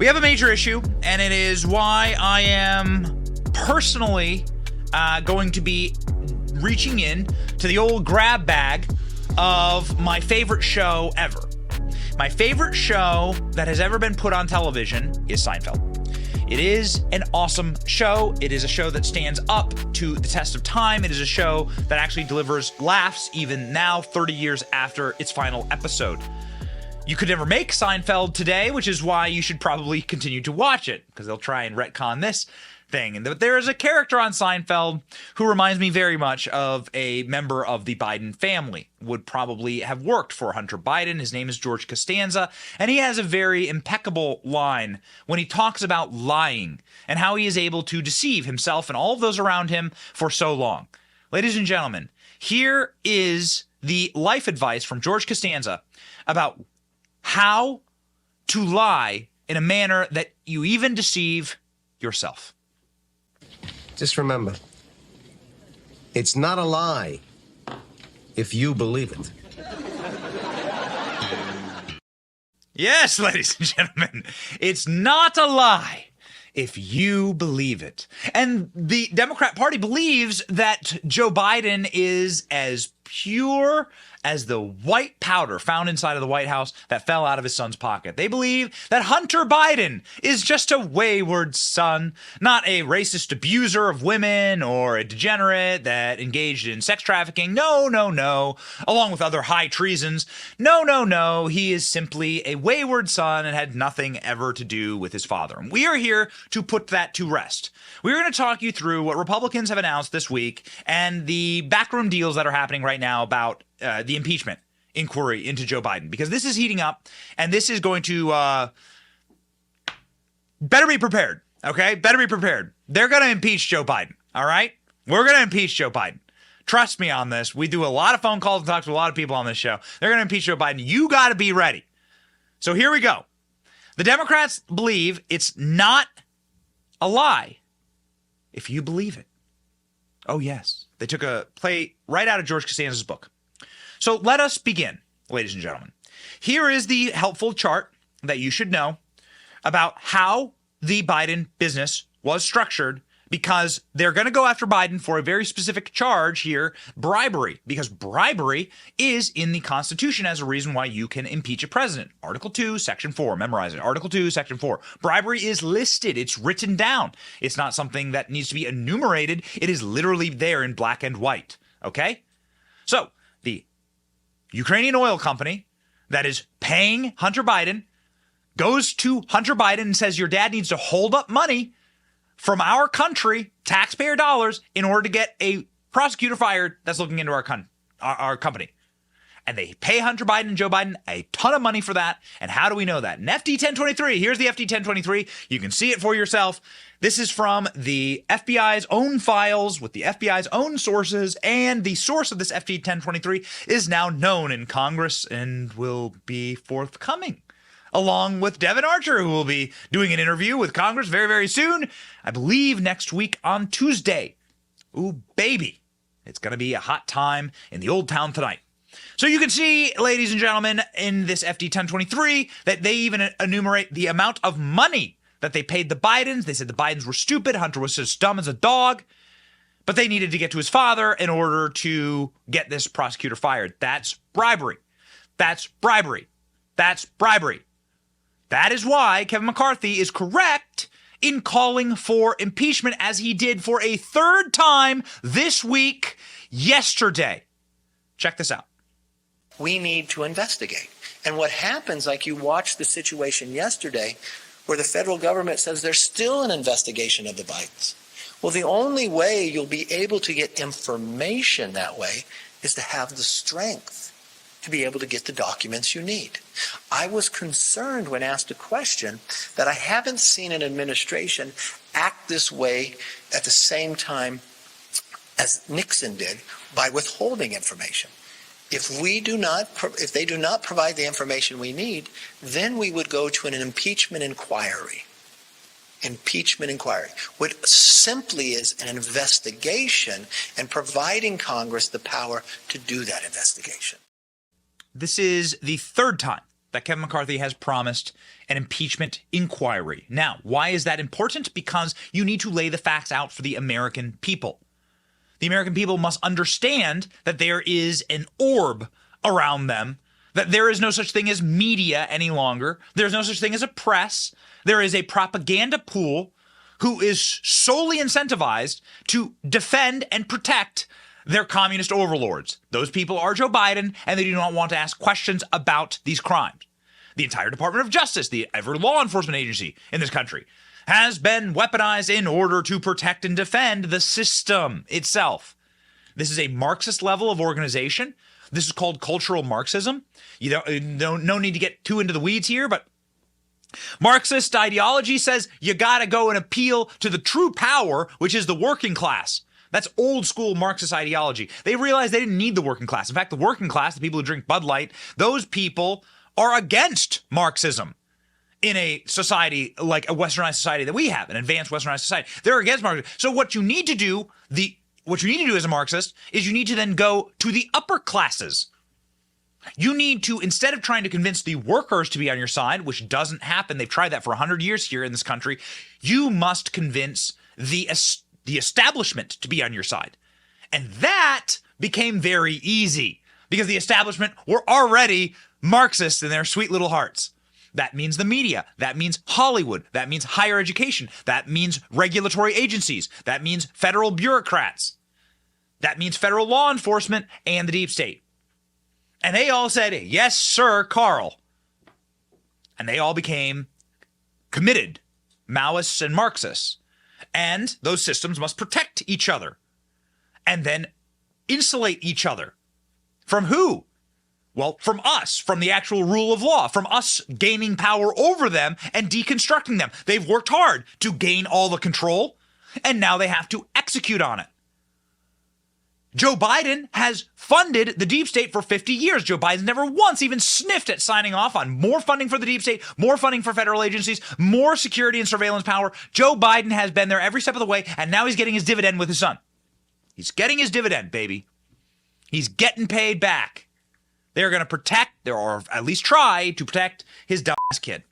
We have a major issue, and it is why I am personally going to be reaching in to the old grab bag of my favorite show ever. My favorite show that has ever been put on television is Seinfeld. It is an awesome show. It is a show that stands up to the test of time. It is a show that actually delivers laughs even now, 30 years after its final episode. You could never make Seinfeld today, which is why you should probably continue to watch it, because they'll try and retcon this thing. And there is a character on Seinfeld who reminds me very much of a member of the Biden family, would probably have worked for Hunter Biden. His name is George Costanza, and he has a very impeccable line when he talks about lying and how he is able to deceive himself and all of those around him for so long. Ladies and gentlemen, here is the life advice from George Costanza about how to lie in a manner that you even deceive yourself. Just remember, it's not a lie if you believe it. Yes, ladies and gentlemen, it's not a lie if you believe it. And the Democrat Party believes that Joe Biden is as pure as the white powder found inside of the White House that fell out of his son's pocket. They believe that Hunter Biden is just a wayward son, not a racist abuser of women or a degenerate that engaged in sex trafficking. No, along with other high treasons. No. He is simply a wayward son and had nothing ever to do with his father. And we are here to put that to rest. We're going to talk you through what Republicans have announced this week and the backroom deals that are happening right now about the impeachment inquiry into Joe Biden, because this is heating up, and this is going to better be prepared. Okay, better be prepared. They're going to impeach Joe Biden. All right, we're going to impeach Joe Biden. Trust me on this. We do a lot of phone calls and talk to a lot of people on this show. They're going to impeach Joe Biden. You got to be ready. So here we go. The Democrats believe it's not a lie if you believe it. Oh yes, they took a play right out of George Costanza's book. So let us begin, ladies and gentlemen. Here is the helpful chart that you should know about how the Biden business was structured, because they're going to go after Biden for a very specific charge here, bribery, because bribery is in the Constitution as a reason why you can impeach a president. Article 2, Section 4. Memorize it. Article 2, Section 4. Bribery is listed. It's written down. It's not something that needs to be enumerated. It is literally there in black and white. Okay? So, the Ukrainian oil company that is paying Hunter Biden goes to Hunter Biden and says, your dad needs to hold up money from our country, taxpayer dollars, in order to get a prosecutor fired that's looking into our company. And they pay Hunter Biden and Joe Biden a ton of money for that. And how do we know that? An FD 1023. Here's the FD 1023. You can see it for yourself. This is from the FBI's own files with the FBI's own sources, and the source of this FD 1023 is now known in Congress and will be forthcoming, along with Devin Archer, who will be doing an interview with Congress very, very soon. I believe next week on Tuesday. Ooh, baby. It's going to be a hot time in the old town tonight. So you can see, ladies and gentlemen, in this FD 1023 that they even enumerate the amount of money that they paid the Bidens. They said the Bidens were stupid. Hunter was as dumb as a dog. But they needed to get to his father in order to get this prosecutor fired. That's bribery. That's bribery. That's bribery. That is why Kevin McCarthy is correct in calling for impeachment, as he did for a third time this week, yesterday. Check this out. We need to investigate. And what happens, like you watched the situation yesterday, where the federal government says there's still an investigation of the Bidens. Well, the only way you'll be able to get information that way is to have the strength to be able to get the documents you need. I was concerned when asked a question that I haven't seen an administration act this way at the same time as Nixon did by withholding information. If they do not provide the information we need, then we would go to an impeachment inquiry. Impeachment inquiry, which simply is an investigation and providing Congress the power to do that investigation. This is the third time that Kevin McCarthy has promised an impeachment inquiry. Now, why is that important? Because you need to lay the facts out for the American people. The American people must understand that there is an orb around them, that there is no such thing as media any longer. There's no such thing as a press. There is a propaganda pool who is solely incentivized to defend and protect their communist overlords. Those people are Joe Biden, and they do not want to ask questions about these crimes. The entire Department of Justice, every law enforcement agency in this country, has been weaponized in order to protect and defend the system itself. This is a Marxist level of organization. This is called cultural Marxism. No need to get too into the weeds here, but Marxist ideology says you got to go and appeal to the true power, which is the working class. That's old school Marxist ideology. They realized they didn't need the working class. In fact, the working class, the people who drink Bud Light, those people are against Marxism in a society like a westernized society that we have, an advanced westernized society. They're against Marxism. So what you need to do, as a Marxist is you need to then go to the upper classes. You need to, instead of trying to convince the workers to be on your side, which doesn't happen, they've tried that for 100 years here in this country, you must convince the establishment to be on your side. And that became very easy because the establishment were already Marxists in their sweet little hearts. That means the media. That means Hollywood. That means higher education. That means regulatory agencies. That means federal bureaucrats. That means federal law enforcement and the deep state. And they all said, yes, sir, Carl. And they all became committed Maoists and Marxists. And those systems must protect each other and then insulate each other. From who? Well, from us, from the actual rule of law, from us gaining power over them and deconstructing them. They've worked hard to gain all the control, and now they have to execute on it. Joe Biden has funded the deep state for 50 years. Joe Biden's never once even sniffed at signing off on more funding for the deep state, more funding for federal agencies, more security and surveillance power. Joe Biden has been there every step of the way, and now he's getting his dividend with his son. He's getting his dividend, baby. He's getting paid back. They're going to protect, or at least try to protect, his dumbass kid.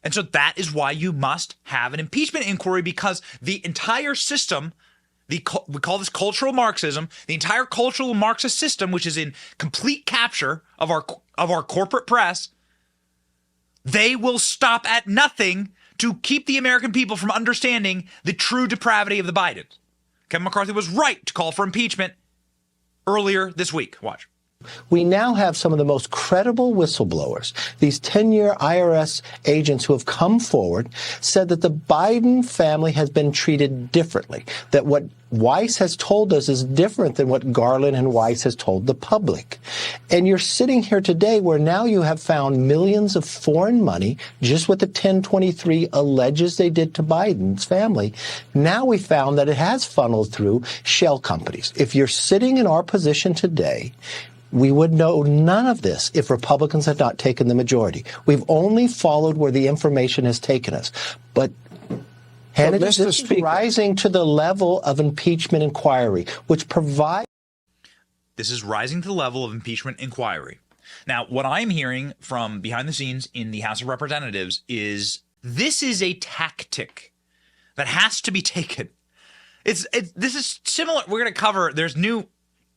And so that is why you must have an impeachment inquiry, because the entire system, we call this cultural Marxism, the entire cultural Marxist system, which is in complete capture of our corporate press, they will stop at nothing to keep the American people from understanding the true depravity of the Bidens. Kevin McCarthy was right to call for impeachment earlier this week. Watch. We now have some of the most credible whistleblowers. These 10-year IRS agents who have come forward said that the Biden family has been treated differently, that what Weiss has told us is different than what Garland and Weiss has told the public. And you're sitting here today where now you have found millions of foreign money, just what the 1023 alleges they did to Biden's family. Now we found that it has funneled through shell companies. If you're sitting in our position today, we would know none of this if Republicans had not taken the majority. We've only followed where the information has taken us. But Hannity, this is rising to the level of impeachment inquiry, which provides... This is rising to the level of impeachment inquiry. Now, what I'm hearing from behind the scenes in the House of Representatives is this is a tactic that has to be taken. This is similar. We're going to cover, there's a new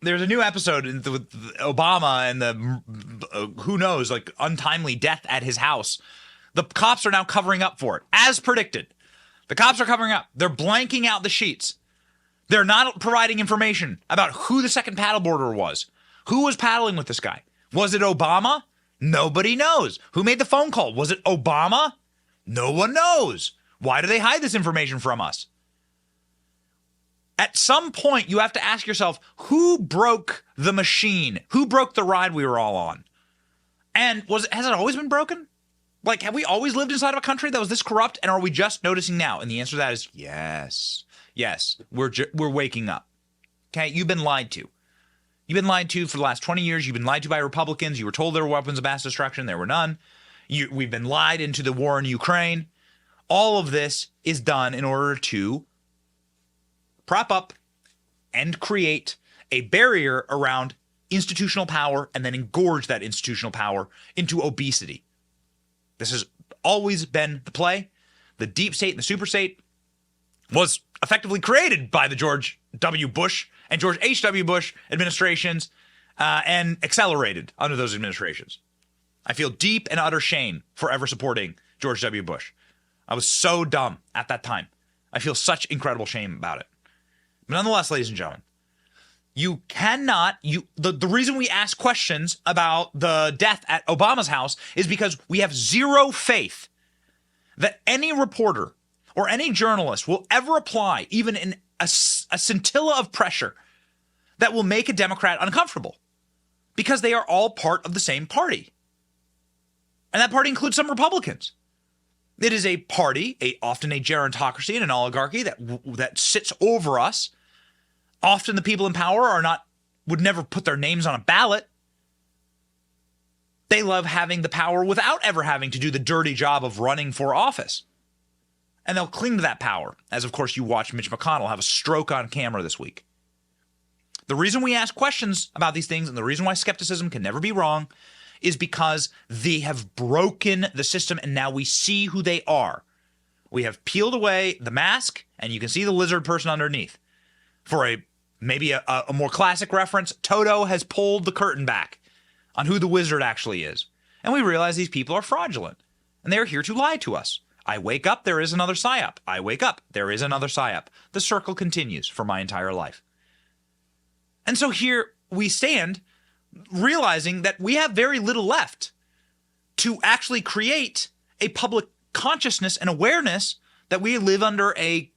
episode with Obama and the, who knows, like untimely death at his house. The cops are now covering up for it, as predicted. The cops are covering up. They're blanking out the sheets. They're not providing information about who the second paddleboarder was. Who was paddling with this guy? Was it Obama? Nobody knows. Who made the phone call? Was it Obama? No one knows. Why do they hide this information from us? At some point, you have to ask yourself, who broke the machine? Who broke the ride we were all on? And has it always been broken? Like, have we always lived inside of a country that was this corrupt, and are we just noticing now? And the answer to that is yes. Yes, we're waking up. Okay, you've been lied to. You've been lied to for the last 20 years. You've been lied to by Republicans. You were told there were weapons of mass destruction. There were none. We've been lied into the war in Ukraine. All of this is done in order to prop up and create a barrier around institutional power and then engorge that institutional power into obesity. This has always been the play. The deep state and the super state was effectively created by the George W. Bush and George H.W. Bush administrations and accelerated under those administrations. I feel deep and utter shame for ever supporting George W. Bush. I was so dumb at that time. I feel such incredible shame about it. But nonetheless, ladies and gentlemen, you cannot, the reason we ask questions about the death at Obama's house is because we have zero faith that any reporter or any journalist will ever apply even in a scintilla of pressure that will make a Democrat uncomfortable, because they are all part of the same party. And that party includes some Republicans. It is a party, often a gerontocracy and an oligarchy that sits over us. Often the people in power would never put their names on a ballot. They love having the power without ever having to do the dirty job of running for office. And they'll cling to that power, as of course you watch Mitch McConnell have a stroke on camera this week. The reason we ask questions about these things and the reason why skepticism can never be wrong is because they have broken the system and now we see who they are. We have peeled away the mask and you can see the lizard person underneath. For maybe a more classic reference, Toto has pulled the curtain back on who the wizard actually is. And we realize these people are fraudulent and they're here to lie to us. I wake up, there is another psyop. I wake up, there is another psyop. The circle continues for my entire life. And so here we stand realizing that we have very little left to actually create a public consciousness and awareness that we live under a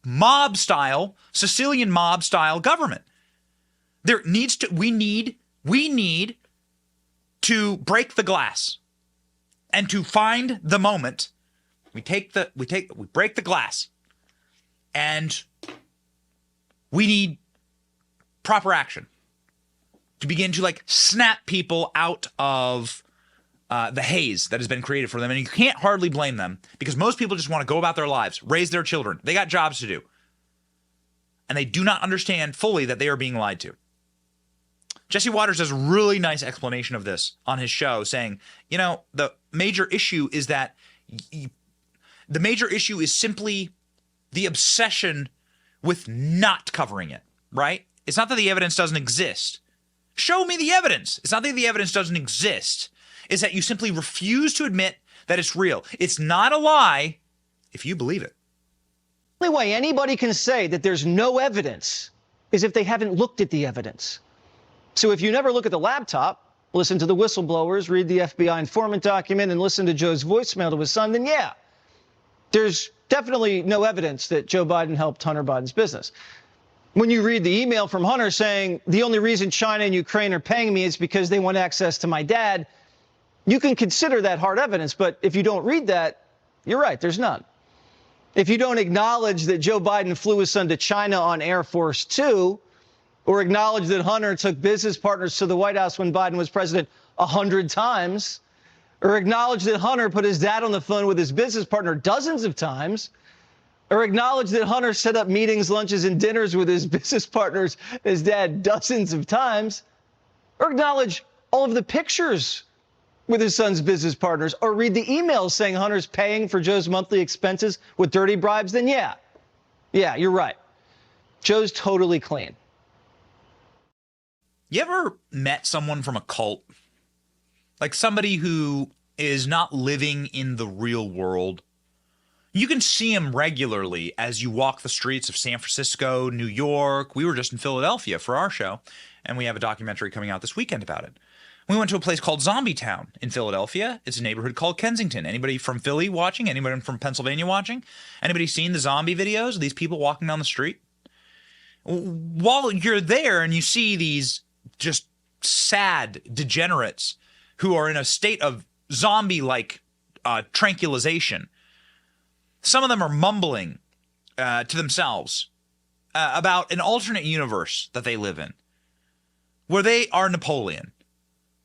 mob style, Sicilian mob style government. We need to break the glass and to find the moment. We break the glass and we need proper action to begin to snap people out of the haze that has been created for them. And you can't hardly blame them because most people just want to go about their lives, raise their children. They got jobs to do. And they do not understand fully that they are being lied to. Jesse Waters does a really nice explanation of this on his show, saying, the major issue is that the major issue is simply the obsession with not covering it, right? It's not that the evidence doesn't exist. Show me the evidence. It's not that the evidence doesn't exist. It's that you simply refuse to admit that it's real. It's not a lie if you believe it. The only way anybody can say that there's no evidence is if they haven't looked at the evidence. So if you never look at the laptop, listen to the whistleblowers, read the FBI informant document, and listen to Joe's voicemail to his son, then yeah, there's definitely no evidence that Joe Biden helped Hunter Biden's business. When you read the email from Hunter saying the only reason China and Ukraine are paying me is because they want access to my dad, you can consider that hard evidence. But if you don't read that, you're right, there's none. If you don't acknowledge that Joe Biden flew his son to China on Air Force Two, or acknowledge that Hunter took business partners to the White House when Biden was president 100 times, or acknowledge that Hunter put his dad on the phone with his business partner dozens of times, or acknowledge that Hunter set up meetings, lunches, and dinners with his business partners, his dad, dozens of times, or acknowledge all of the pictures with his son's business partners, or read the emails saying Hunter's paying for Joe's monthly expenses with dirty bribes, then yeah, you're right. Joe's totally clean. You ever met someone from a cult? Like somebody who is not living in the real world? You can see them regularly as you walk the streets of San Francisco, New York. We were just in Philadelphia for our show, and we have a documentary coming out this weekend about it. We went to a place called Zombie Town in Philadelphia. It's a neighborhood called Kensington. Anybody from Philly watching? Anybody from Pennsylvania watching? Anybody seen the zombie videos of these people walking down the street? While you're there and you see these just sad degenerates who are in a state of zombie-like tranquilization, some of them are mumbling to themselves about an alternate universe that they live in, where they are Napoleon,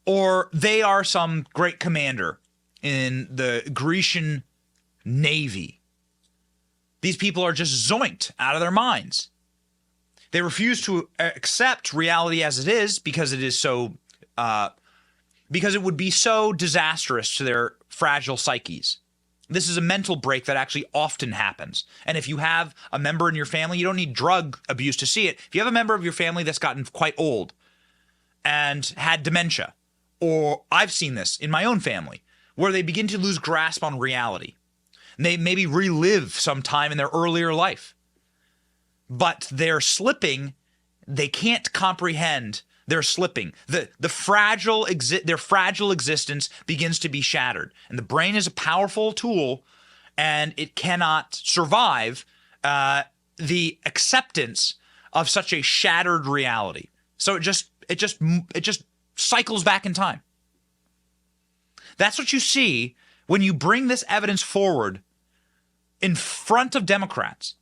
or they are some great commander in the Grecian navy. These people are just zoinked out of their minds. They refuse to accept reality as it is because it is so because it would be so disastrous to their fragile psyches. This is a mental break that actually often happens. And if you have a member in your family, you don't need drug abuse to see it. If you have a member of your family that's gotten quite old and had dementia, or I've seen this in my own family, where they begin to lose grasp on reality. And they maybe relive some time in their earlier life. But they're slipping. They can't comprehend they're slipping. Their fragile existence begins to be shattered. And the brain is a powerful tool, and it cannot survive the acceptance of such a shattered reality. So it just cycles back in time. That's what you see when you bring this evidence forward in front of Democrats.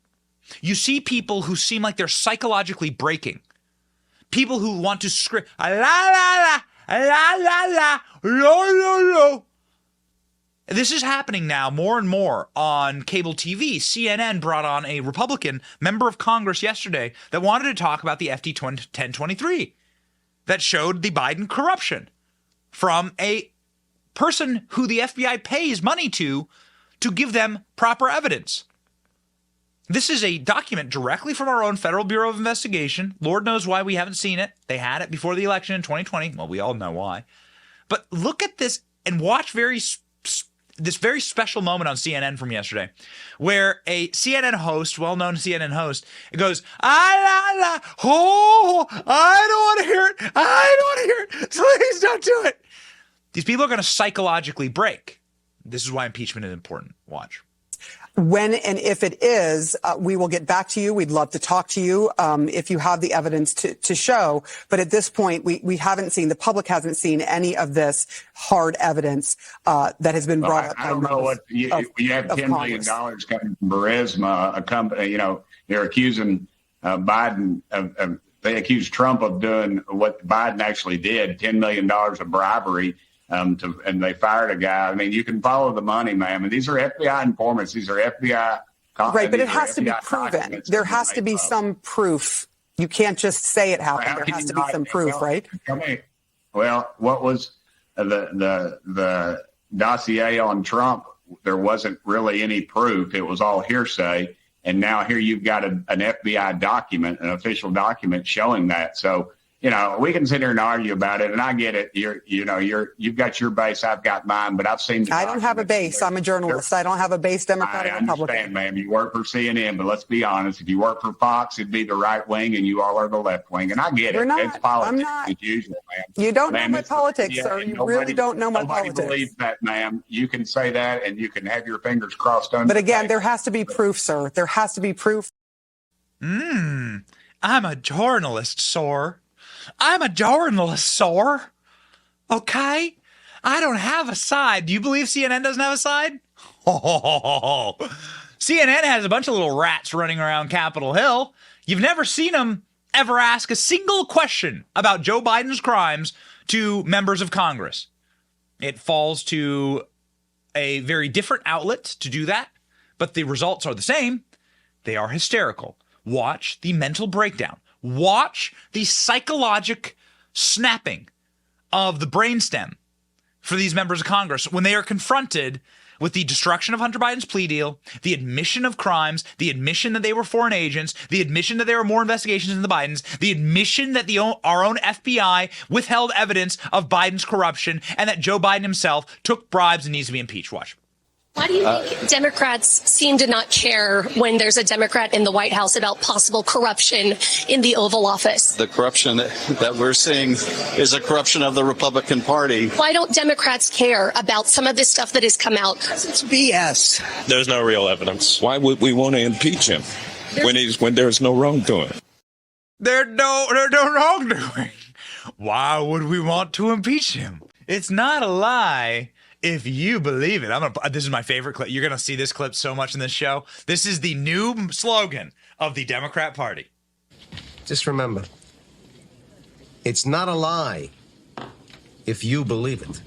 You see people who seem like they're psychologically breaking. People who want to scream, la la la, la la la, lo lo lo. This is happening now more and more on cable TV. CNN brought on a Republican member of Congress yesterday that wanted to talk about the FD 1023 that showed the Biden corruption from a person who the FBI pays money to give them proper evidence. This is a document directly from our own Federal Bureau of Investigation. Lord knows why we haven't seen it. They had it before the election in 2020. Well, we all know why. But look at this and watch this very special moment on CNN from yesterday, where a CNN host, well-known CNN host, goes, ah, la, la, oh, I don't want to hear it. I don't want to hear it. Please don't do it. These people are going to psychologically break. This is why impeachment is important. Watch. When and if it is, we will get back to you. We'd love to talk to you if you have the evidence to show. But at this point, we haven't seen, the public hasn't seen any of this hard evidence that has been brought up. I don't know what you have $10 million coming from Burisma, a company. They're accusing Biden of they accuse Trump of doing what Biden actually did, $10 million of bribery. And they fired a guy. I mean, you can follow the money, ma'am. And these are FBI informants. These are FBI. Right, but it has to be proven. There has to be some proof. You can't just say it happened. There has to be some proof, right? Well, what was the dossier on Trump? There wasn't really any proof. It was all hearsay. And now here you've got an FBI document, an official document showing that. So, we can sit here and argue about it, and I get it. You've got your base, I've got mine, but I've seen. I don't have a base. I'm a journalist. I don't have a base, Democrat or Republican. I understand, ma'am. You work for CNN, but let's be honest. If you work for Fox, it'd be the right wing, and you all are the left wing. And I get it. It's politics. I'm not. It's usual, ma'am. You don't know my politics, sir. You really don't know my politics. Nobody believes that, ma'am. You can say that, and you can have your fingers crossed under. But again, there has to be proof, sir. There has to be proof. I'm a journalist, sir. I'm a journalist, sir. Okay? I don't have a side. Do you believe CNN doesn't have a side? Oh, CNN has a bunch of little rats running around Capitol Hill. You've never seen them ever ask a single question about Joe Biden's crimes to members of Congress. It falls to a very different outlet to do that, but the results are the same. They are hysterical. Watch the mental breakdown. Watch the psychologic snapping of the brainstem for these members of Congress when they are confronted with the destruction of Hunter Biden's plea deal, the admission of crimes, the admission that they were foreign agents, the admission that there were more investigations than the Bidens, the admission that our own FBI withheld evidence of Biden's corruption, and that Joe Biden himself took bribes and needs to be impeached. Watch. Why do you think Democrats seem to not care when there's a Democrat in the White House about possible corruption in the Oval Office? The corruption that we're seeing is a corruption of the Republican Party. Why don't Democrats care about some of this stuff that has come out? It's BS. There's no real evidence. Why would we want to impeach him when there's no wrongdoing? There's no wrongdoing. Why would we want to impeach him? It's not a lie. If you believe it. This is my favorite clip. You're going to see this clip so much in this show. This is the new slogan of the Democrat Party. Just remember, it's not a lie if you believe it.